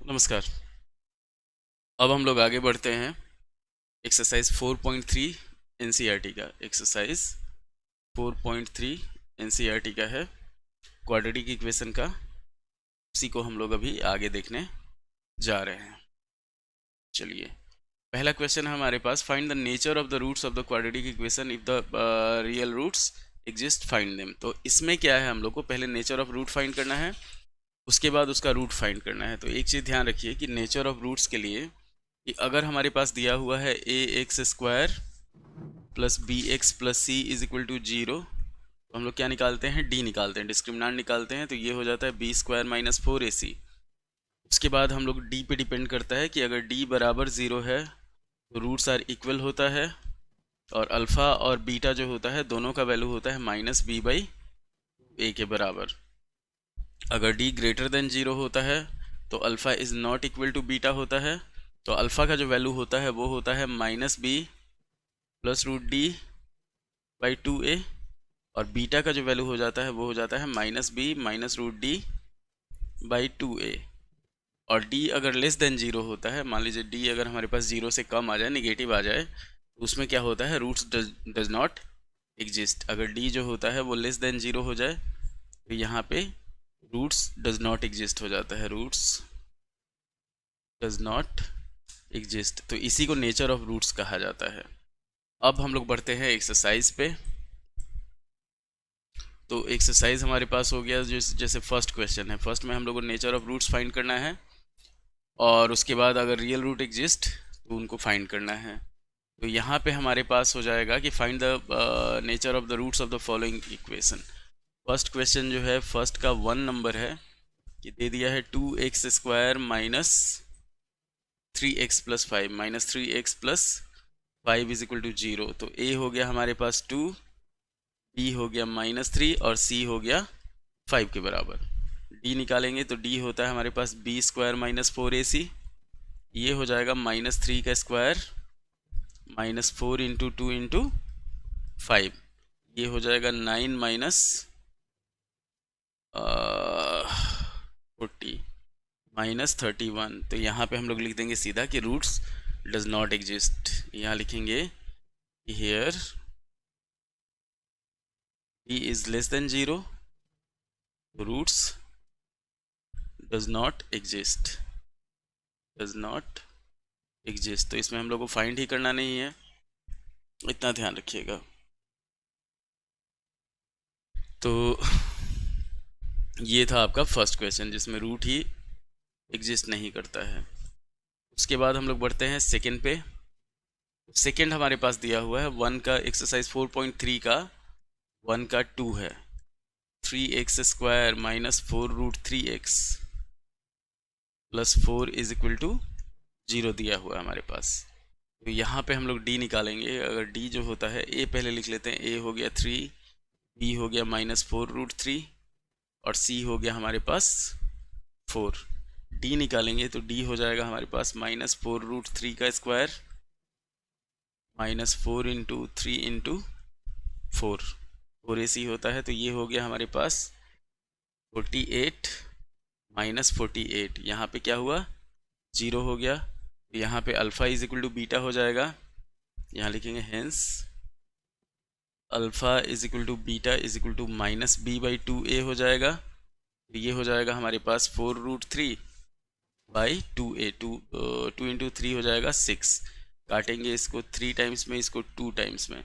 नमस्कार। अब हम लोग आगे बढ़ते हैं। एक्सरसाइज 4.3 एनसीईआरटी का एक्सरसाइज 4.3 एनसीईआरटी का है, क्वाड्रेटिक इक्वेशन का। उसी को हम लोग अभी आगे देखने जा रहे हैं। चलिए, पहला क्वेश्चन है हमारे पास, find the nature of the roots of the quadratic equation if the real roots exist, find them. तो इसमें क्या है, हम लोग को पहले नेचर ऑफ रूट फाइंड करना है, उसके बाद उसका रूट फाइंड करना है। तो एक चीज़ ध्यान रखिए कि नेचर ऑफ रूट्स के लिए कि अगर हमारे पास दिया हुआ है a x square plus b x plus c is equal to 0, तो हम लोग क्या निकालते हैं, डी निकालते हैं, डिस्क्रिमिनेंट निकालते हैं। तो ये हो जाता है बी स्क्वायर माइनस 4ac। उसके बाद हम लोग डी पे डिपेंड करता है कि अगर डी बराबर 0 है तो रूट्स आर इक्वल होता है, और अल्फ़ा और बीटा जो होता है दोनों का वैल्यू होता है माइनस बी बाई ए के बराबर। अगर डी ग्रेटर देन 0 होता है तो alpha is not equal to beta होता है। तो अल्फ़ा का जो वैल्यू होता है वो होता है minus b plus root d by 2a, और बीटा का जो वैल्यू हो जाता है वो हो जाता है minus b minus root d by 2a। और डी अगर लेस देन 0 होता है, मान लीजिए डी अगर हमारे पास 0 से कम आ जाए, निगेटिव आ जाए, तो उसमें क्या होता है, रूट्स डज नॉट एग्जिस्ट। अगर डी जो होता है वो लेस देन 0 हो जाए तो यहाँ पे रूट्स डज नॉट एग्जिस्ट हो जाता है, रूट्स डज नॉट एग्जिस्ट। तो इसी को नेचर ऑफ रूट्स कहा जाता है। अब हम लोग बढ़ते हैं एक्सरसाइज पे। तो एक्सरसाइज हमारे पास हो गया, जैसे फर्स्ट क्वेश्चन है, फर्स्ट में हम लोग को नेचर ऑफ रूट्स फाइंड करना है, और उसके बाद अगर रियल रूट एग्जिस्ट तो उनको फाइंड करना है। तो यहाँ पे हमारे पास हो जाएगा कि find the nature of the roots of the following equation. First question जो है, फर्स्ट का 1 नंबर है कि दे दिया है 2x square minus 3x plus 5 minus 3x plus 5 is equal to 0। तो a हो गया हमारे पास 2, b हो गया माइनस 3, और c हो गया 5 के बराबर। d निकालेंगे तो d होता है हमारे पास b स्क्वायर माइनस 4ac, ये हो जाएगा माइनस 3 का स्क्वायर माइनस 4 इंटू 2 इंटू 5, ये हो जाएगा 9 माइनस 40 माइनस 31। तो यहाँ पे हम लोग लिख देंगे सीधा कि रूट्स डज नॉट एग्जिस्ट। यहाँ लिखेंगे here d is less than 0, roots does not exist, does not exist. तो इसमें हम लोग को फाइंड ही करना नहीं है, इतना ध्यान रखिएगा। तो ये था आपका फर्स्ट क्वेश्चन जिसमें रूट ही एग्जिस्ट नहीं करता है। उसके बाद हम लोग बढ़ते हैं सेकंड पे। सेकंड हमारे पास दिया हुआ है 1 का, एक्सरसाइज 4.3 का 1 का 2 है, 3x square minus 4 root 3x plus 4 is equal to 0 दिया हुआ है हमारे पास। तो यहाँ पे हम लोग d निकालेंगे। अगर d जो होता है, a पहले लिख लेते हैं, a हो गया 3, b हो गया माइनस 4 रूट 3, और c हो गया हमारे पास 4। d निकालेंगे तो d हो जाएगा हमारे पास माइनस 4 रूट 3 का square minus 4 into 3 into 4ac होता है। तो ये हो गया हमारे पास 48 माइनस 48, यहाँ पे क्या हुआ, 0 हो गया। यहाँ पे alpha is equal to beta हो जाएगा, यहाँ लिखेंगे hence alpha is equal to beta is equal to minus b by 2a हो जाएगा। तो ये हो जाएगा हमारे पास 4 रूट 3 बाई 2a, 2 इंटू 3 हो जाएगा 6। काटेंगे इसको 3 टाइम्स में, इसको 2 टाइम्स में,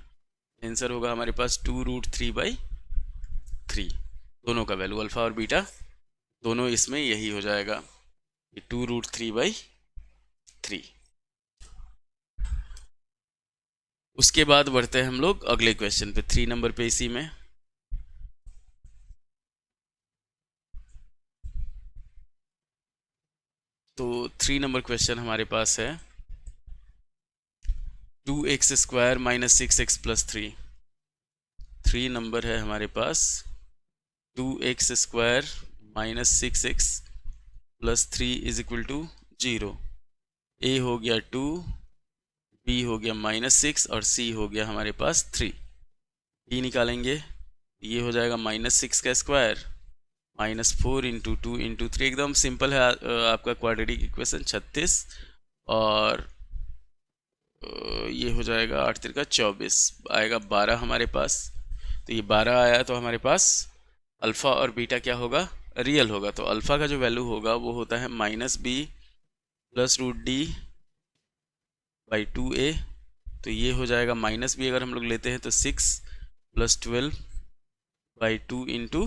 आंसर होगा हमारे पास 2 रूट 3 बाई 3। दोनों का वैल्यू अल्फ़ा और बीटा दोनों इसमें यही हो जाएगा, 2 रूट 3 बाई 3। उसके बाद बढ़ते हैं हम लोग अगले क्वेश्चन पे, 3 नंबर पे इसी में। तो 3 नंबर क्वेश्चन हमारे पास है 2x square minus 6x plus 3। 3 number है हमारे पास 2x square minus 6x plus 3 is equal to 0। a हो गया 2, b हो गया माइनस 6, और c हो गया हमारे पास 3। d निकालेंगे, ये हो जाएगा माइनस 6 का स्क्वायर -4 इंटू 2 इंटू 3, एकदम सिंपल है आपका क्वाड्रेटिक इक्वेशन 36। और ये हो जाएगा 8 तिरका 24, आएगा 12 हमारे पास। तो ये 12 आया तो हमारे पास अल्फ़ा और बीटा क्या होगा, रियल होगा। तो अल्फ़ा का जो वैल्यू होगा वो होता है -b प्लस √d/2a। तो ये हो जाएगा -b अगर हम लोग लेते हैं तो 6 + 12/2 इंटू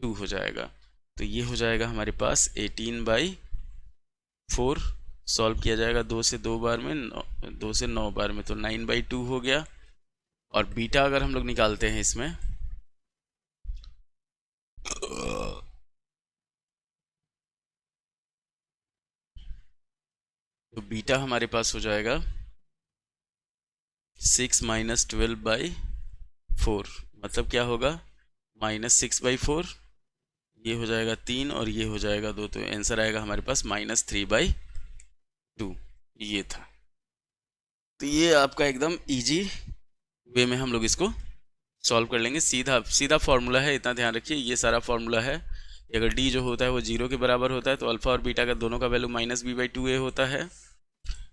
2 हो जाएगा। तो ये हो जाएगा हमारे पास 18/4। सॉल्व किया जाएगा 2 से 2 बार में, 2 से 9 बार में, तो 9/2 हो गया। और बीटा अगर हम लोग निकालते हैं इसमें तो बीटा हमारे पास हो जाएगा 6 - 12/4, मतलब क्या होगा -6/4। ये हो जाएगा 3 और ये हो जाएगा 2, तो आंसर आएगा हमारे पास -3/2। ये था। तो ये आपका एकदम इजी वे में हम लोग इसको सॉल्व कर लेंगे। सीधा सीधा फॉर्मूला है, इतना ध्यान रखिए, ये सारा फॉर्मूला है। अगर डी जो होता है वो 0 के बराबर होता है तो अल्फ़ा और बीटा का दोनों का वैल्यू -b/2a होता है।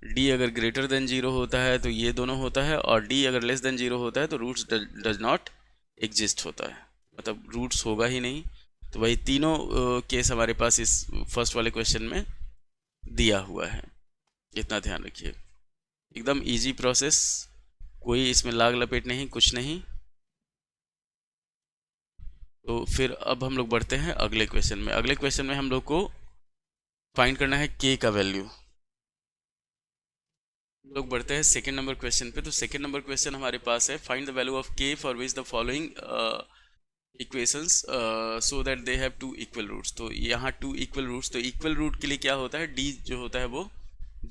डी अगर ग्रेटर देन 0 होता है तो ये दोनों होता है, और डी अगर लेस देन 0 होता है तो रूट्स डज नॉट एग्जिस्ट होता है, मतलब रूट्स होगा ही नहीं। तो वही तीनों केस हमारे पास इस फर्स्ट वाले क्वेश्चन में दिया हुआ है, इतना ध्यान रखिए। एकदम इजी प्रोसेस, कोई इसमें लाग लपेट नहीं, कुछ नहीं। तो फिर अब हम लोग बढ़ते हैं अगले क्वेश्चन में। अगले क्वेश्चन में हम लोग को फाइंड करना है के का वैल्यू। हम लोग बढ़ते हैं सेकेंड नंबर क्वेश्चन पे। तो सेकेंड नंबर क्वेश्चन हमारे पास है, find the value of k for which the following equations so that they have 2 equal roots. तो यहाँ 2 इक्वल रूट्स, तो इक्वल रूट के लिए क्या होता है, डी जो होता है वो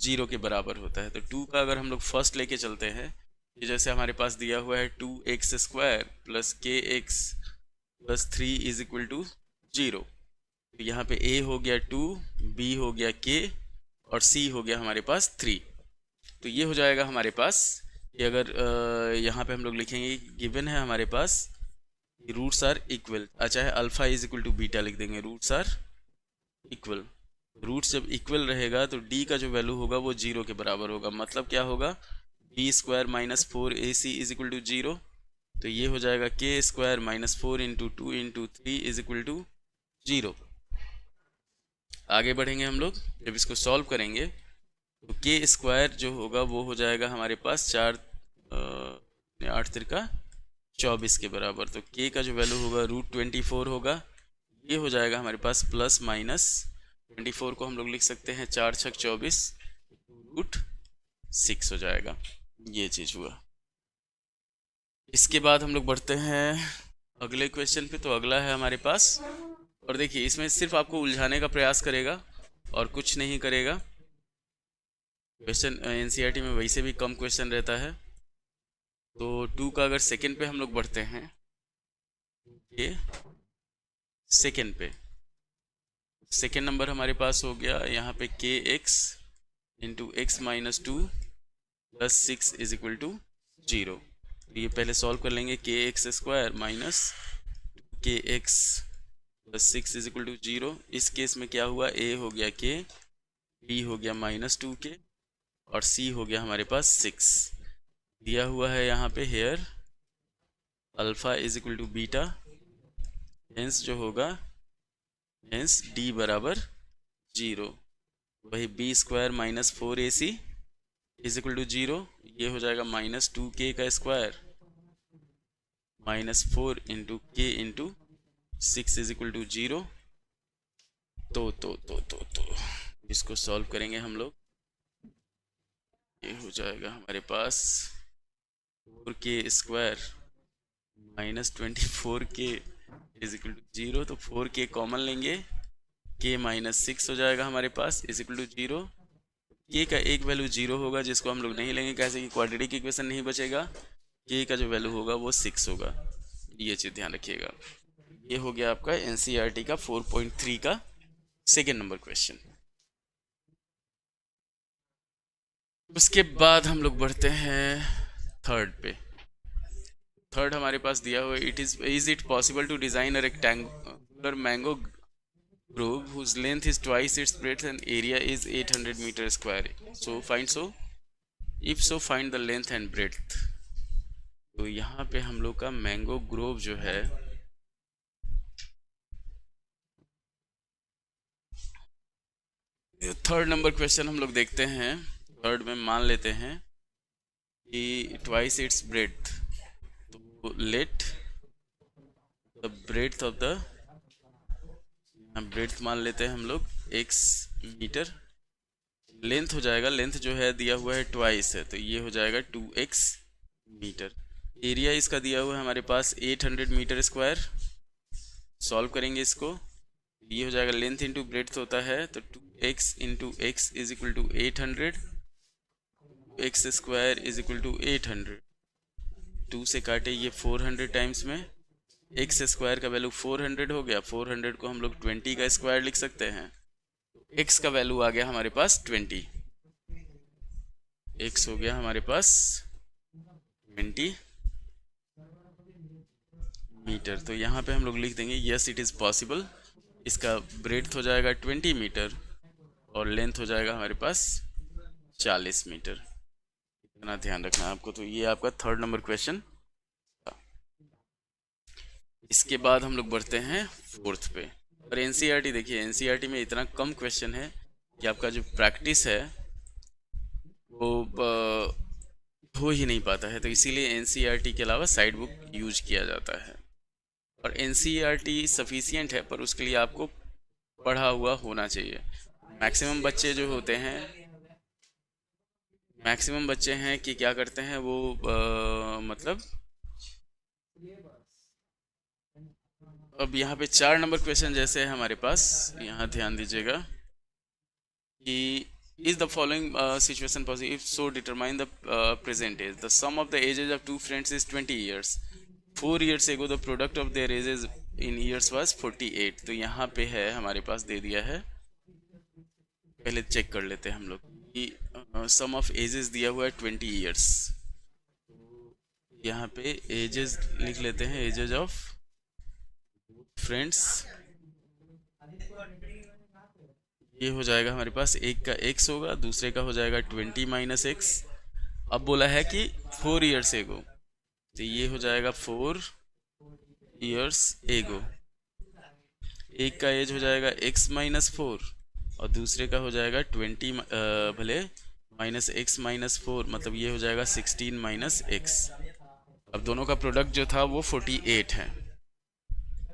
0 के बराबर होता है। तो 2 का अगर हम लोग फर्स्ट लेके चलते हैं, ये जैसे हमारे पास दिया हुआ है 2x² + kx + 3 = 0। तो यहाँ पे a हो गया 2, b हो गया k और c हो गया हमारे पास 3। तो ये हो जाएगा हमारे पास कि अगर यहाँ पे हम लोग लिखेंगे गिवन है हमारे पास रूट्स आर इक्वल, चाहे अल्फा = बीटा लिख देंगे, रूट्स आर इक्वल। रूट्स जब इक्वल रहेगा तो डी का जो वैल्यू होगा वो 0 के बराबर होगा, मतलब क्या होगा, b² - 4ac = 0। तो ये हो जाएगा k² - 4 × 2 × 3 = 0। आगे बढ़ेंगे हम लोग, जब इसको सॉल्व करेंगे तो k² जो होगा वो हो जाएगा हमारे पास 4 8 तिरका 24 के बराबर। तो k का जो वैल्यू होगा √24 होगा। ये हो जाएगा हमारे पास +-24 को हम लोग लिख सकते हैं 4 × 6 = 24 √6 हो जाएगा। ये चीज़ हुआ। इसके बाद हम लोग बढ़ते हैं अगले क्वेश्चन पे। तो अगला है हमारे पास, और देखिए इसमें सिर्फ आपको उलझाने का प्रयास करेगा और कुछ नहीं करेगा। क्वेश्चन एनसीईआरटी में वैसे भी कम क्वेश्चन रहता है। तो 2 का अगर सेकेंड पे हम लोग बढ़ते हैं, ये सेकेंड पे सेकेंड नंबर हमारे पास हो गया यहाँ पे kx × x - 2 + 6 = 0। तो ये पहले सॉल्व कर लेंगे, kx² - kx + 6 = 0। इस केस में क्या हुआ, a हो गया k, b हो गया -2k और c हो गया हमारे पास 6। दिया हुआ है यहाँ पे हेयर अल्फा = बीटा, हेंस जो होगा हेंस d = 0। वही b² - 4ac = 0। ये हो जाएगा -2k² - 4 × k × 6 = 0। तो इसको सॉल्व करेंगे हम लोग। ये हो जाएगा हमारे पास 4k² - 24k = 0। तो 4k कॉमन लेंगे, k - 6 हो जाएगा हमारे पास = 0। k का एक वैल्यू 0 होगा जिसको हम लोग नहीं लेंगे, कैसे कि क्वाड्रेटिक इक्वेशन नहीं बचेगा। k का जो वैल्यू होगा वो 6 होगा, ये चीज़ ध्यान रखिएगा। ये हो गया आपका एनसीईआरटी का 4.3 का सेकेंड नंबर क्वेश्चन। उसके बाद हम लोग बढ़ते हैं थर्ड पे। थर्ड हमारे पास दिया हुआ it is it possible to design a mango grove whose length is twice its breadth and area is 800 meter square. If so find the length and breadth. तो यहाँ पे हम लोग का मैंगो ग्रोव जो है थर्ड नंबर क्वेश्चन हम लोग देखते हैं। थर्ड में मान लेते हैं कि ट्वाइस इट्स ब्रेड्थ, तो let the breadth of the, breadth मान लेते हैं हम लोग x मीटर, लेंथ हो जाएगा, लेंथ जो है दिया हुआ है ट्वाइस है तो ये हो जाएगा 2x मीटर। एरिया इसका दिया हुआ है हमारे पास 800 मीटर स्क्वायर। सॉल्व करेंगे इसको, ये हो जाएगा लेंथ इंटू ब्रेड्थ होता है तो 2x into x is equal to 800, x square is equal to 800, 2 से काटे ये 400 टाइम्स में, एक्स स्क्वायर का वैल्यू 400 हो गया, 400 को हम लोग 20 का स्क्वायर लिख सकते हैं, एक्स का वैल्यू आ गया हमारे पास 20, एक्स हो गया हमारे पास 20 मीटर। तो यहाँ पे हम लोग लिख देंगे यस इट इज़ पॉसिबल। इसका ब्रेड्थ हो जाएगा 20 मीटर और लेंथ हो जाएगा हमारे पास 40 मीटर। इतना ध्यान रखना है आपको। तो ये आपका थर्ड नंबर क्वेश्चन। इसके बाद हम लोग बढ़ते हैं फोर्थ पे। और एनसीईआरटी देखिए, एनसीईआरटी में इतना कम क्वेश्चन है कि आपका जो प्रैक्टिस है वो हो ही नहीं पाता है, तो इसीलिए एनसीईआरटी के अलावा साइड बुक यूज किया जाता है। और एनसीईआरटी सफिशिएंट है पर उसके लिए आपको पढ़ा हुआ होना चाहिए। मैक्सिमम बच्चे जो होते हैं, मैक्सिमम बच्चे हैं कि क्या करते हैं वो मतलब अब यहाँ पे 4 नंबर क्वेश्चन जैसे है हमारे पास, यहाँ ध्यान दीजिएगा कि is the following situation possible if so determine the present age, the sum of the ages of 2 friends is 20 years, 4 years ago the product of their ages in years was 48। तो यहाँ पे है हमारे पास दे दिया है, पहले चेक कर लेते हैं हम लोग कि सम ऑफ एजेस दिया हुआ है 20 years। यहाँ पे एजेस लिख लेते हैं, एजेज ऑफ फ्रेंड्स, ये हो जाएगा हमारे पास, एक का x होगा, दूसरे का हो जाएगा 20 माइनस एक्स। अब बोला है कि 4 years एगो, तो ये हो जाएगा 4 years एगो। एक का एज हो जाएगा x माइनस 4 और दूसरे का हो जाएगा 20 भले माइनस एक्स माइनस 4, मतलब ये हो जाएगा 16 माइनस एक्स। अब दोनों का प्रोडक्ट जो था वो 48 है।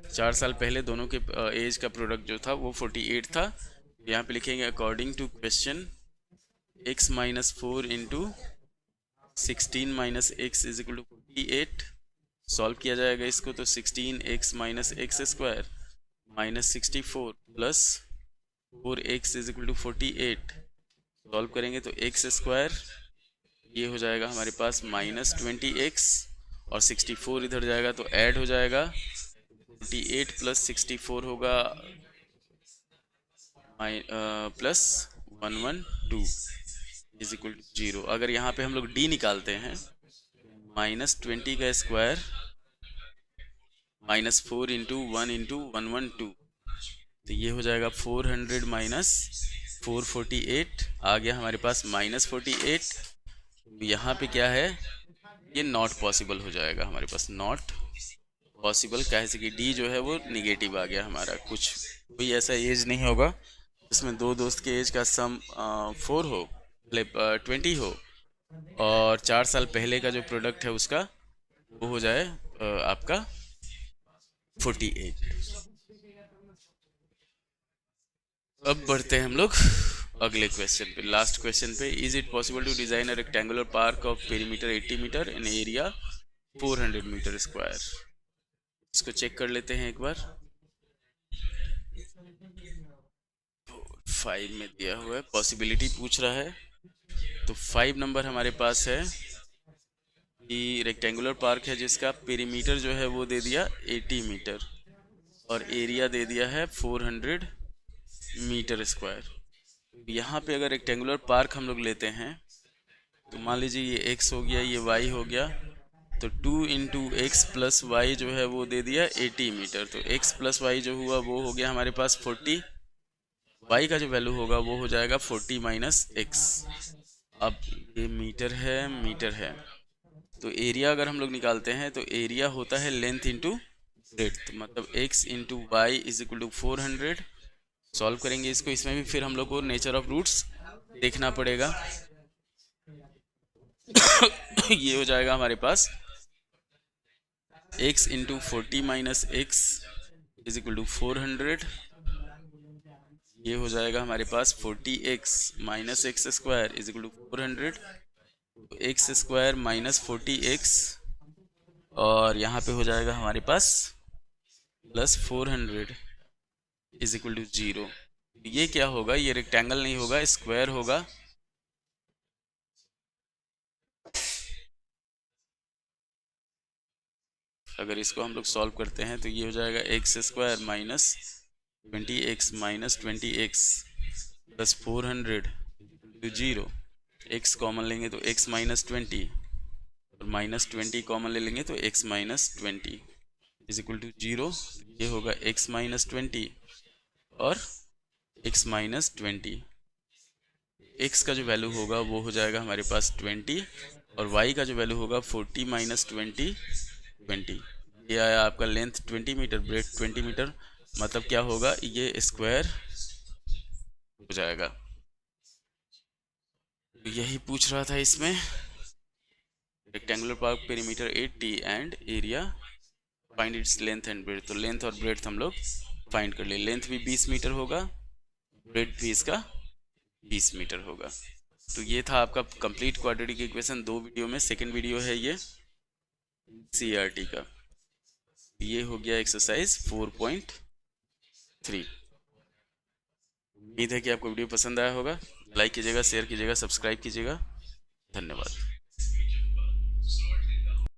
4 साल पहले दोनों के एज का प्रोडक्ट जो था वो 48 था। यहाँ पे लिखेंगे according to question x minus 4 into 16 minus x is equal to 48। Solve किया जाएगा इसको तो 16x minus x square minus 64 plus 4x is equal to 48। Solve करेंगे तो x स्क्वायर ये हो जाएगा हमारे पास माइनस 20x और 64 इधर जाएगा तो ऐड हो जाएगा, 48 प्लस 64 होगा प्लस 112 इज इक्वल टू 0। अगर यहाँ पे हम लोग d निकालते हैं, माइनस 20 का स्क्वायर माइनस 4 इंटू 1 इंटू 112, तो ये हो जाएगा 400 माइनस 448 आ गया हमारे पास माइनस 48। यहाँ पे क्या है, ये नॉट पॉसिबल हो जाएगा हमारे पास, नॉट पॉसिबल कैसे कि डी जो है वो निगेटिव आ गया हमारा। कुछ कोई ऐसा एज नहीं होगा जिसमें दो दोस्त के एज का सम 4 हो, 20 हो और 4 साल पहले का जो प्रोडक्ट है उसका वो हो जाए आपका 48। अब बढ़ते हैं हम लोग अगले क्वेश्चन पे, लास्ट क्वेश्चन पे। Is it possible to design a rectangular park of perimeter 80 metre in area 400 metre square. इसको चेक कर लेते हैं एक बार। 5 में दिया हुआ है, पॉसिबिलिटी पूछ रहा है, तो 5 नंबर हमारे पास है कि रेक्टेंगुलर पार्क है जिसका पेरीमीटर जो है वो दे दिया 80 मीटर और एरिया दे दिया है 400 मीटर स्क्वायर। यहाँ पे अगर रेक्टेंगुलर पार्क हम लोग लेते हैं तो मान लीजिए ये x हो गया, ये y हो गया तो 2 इंटू एक्स प्लस वाई जो है वो दे दिया 80 मीटर। तो x प्लस वाई जो हुआ वो हो गया हमारे पास 40, y का जो वैल्यू होगा वो हो जाएगा 40 माइनस एक्स। अब ये मीटर है, तो एरिया अगर हम लोग निकालते हैं तो एरिया होता है लेंथ इंटू ब्रेड्थ, मतलब x into y is equal to 400। Solve करेंगे इसको, इसमें भी फिर हम लोग को नेचर ऑफ रूट्स देखना पड़ेगा। ये हो जाएगा हमारे पास x into 40 minus x is equal to 400। ये हो जाएगा हमारे पास 40x minus x square is equal to 400। तो एक्स स्क्वायर माइनस 40x और यहाँ पे हो जाएगा हमारे पास प्लस 400 इज इक्वल टू 0। ये क्या होगा, ये रेक्टेंगल नहीं होगा, स्क्वायर होगा। अगर इसको हम लोग सॉल्व करते हैं तो ये हो जाएगा x square minus 20x minus 20x plus 400 to 0। x common लेंगे तो x माइनस 20 और माइनस 20 कॉमन ले लेंगे तो x minus 20 is equal to 0। ये होगा x माइनस 20 और x माइनस 20। x का जो वैल्यू होगा वो हो जाएगा हमारे पास 20 और y का जो वैल्यू होगा 40 माइनस 20 20। ये आया आपका लेंथ 20 मीटर, ब्रेड्थ 20 मीटर, मतलब क्या होगा, ये स्क्वायर हो जाएगा। तो यही पूछ रहा था इसमें। Rectangular park perimeter 80 and area find its length and breadth. तो लेंथ और ब्रेड्थ हम लोग फाइंड कर लिए। लेंथ भी 20 मीटर होगा, ब्रेड्थ भी इसका 20 मीटर होगा। तो ये था आपका कंप्लीट क्वाड्रेटिक इक्वेशन, 2 वीडियो में। सेकंड वीडियो है ये सीईआरटी का। ये हो गया एक्सरसाइज 4.3। उम्मीद है कि आपको वीडियो पसंद आया होगा। लाइक कीजिएगा, शेयर कीजिएगा, सब्सक्राइब कीजिएगा। धन्यवाद।